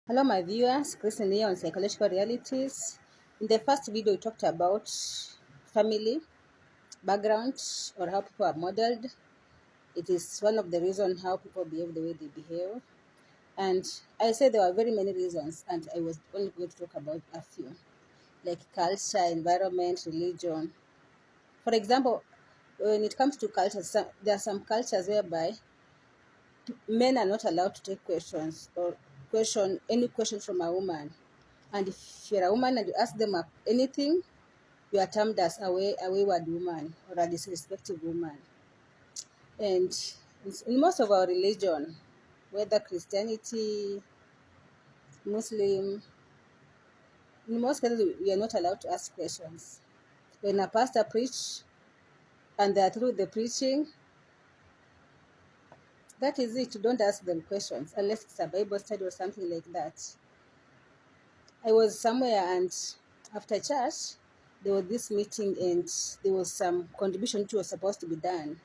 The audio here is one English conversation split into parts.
Hello, my viewers. Kristen here on Psychological Realities. In the first video, we talked about family, background, or how people are modeled. It is one of the reasons how people behave the way they behave. And I said there are very many reasons, and I was only going to talk about a few, like culture, environment, religion. For example, when it comes to culture, there are some cultures whereby men are not allowed to take questions or question any question from a woman. And if you're a woman and you ask them anything, you are termed as a wayward woman or a disrespectful woman. And in most of our religion, whether Christianity, Muslim, in most cases we are not allowed to ask questions. When a pastor preach and they are through the preaching, that is it. You don't ask them questions unless it's a Bible study or something like that. I was somewhere and after church, there was this meeting and there was some contribution which was supposed to be done.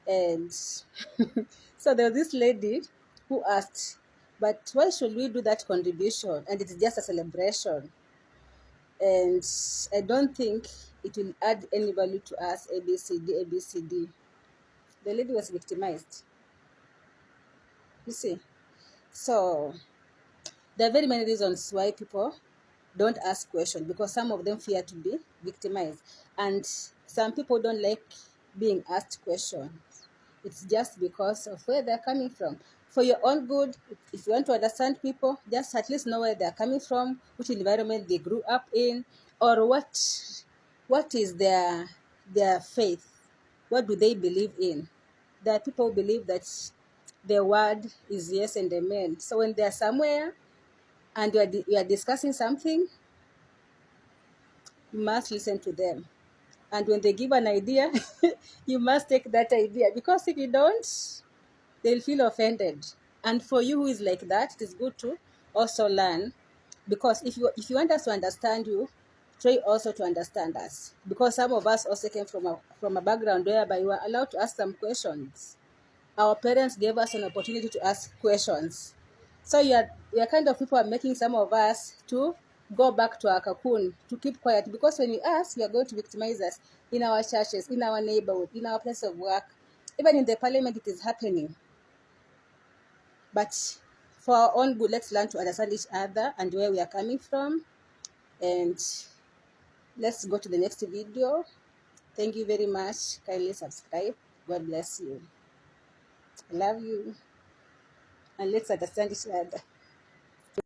And so there was this lady who asked, but why should we do that contribution? And it's just a celebration. And I don't think it will add any value to us, ABCD, ABCD. The lady was victimized. You see? So there are very many reasons why people don't ask questions, because some of them fear to be victimized, and some people don't like being asked questions. It's just because of where they're coming from. For your own good, if you want to understand people, just at least know where they're coming from, which environment they grew up in, or what is their faith. What do they believe in? There are people who believe that the word is yes and amen. So when they're somewhere and you are discussing something, you must listen to them. And when they give an idea, you must take that idea, because if you don't, they'll feel offended. And for you who is like that, it is good to also learn, because if you want us to understand you, try also to understand us, because some of us also came from a background whereby you were allowed to ask some questions. Our parents gave us an opportunity to ask questions. So you're kind of people are making some of us to go back to our cocoon, to keep quiet, because when we ask, you are going to victimize us in our churches, in our neighborhood, in our place of work, even in the parliament. It is happening. But for our own good, let's learn to understand each other and where we are coming from. And let's go to the next video. Thank you very much. Kindly subscribe. God bless you. I love you. And let's understand each other.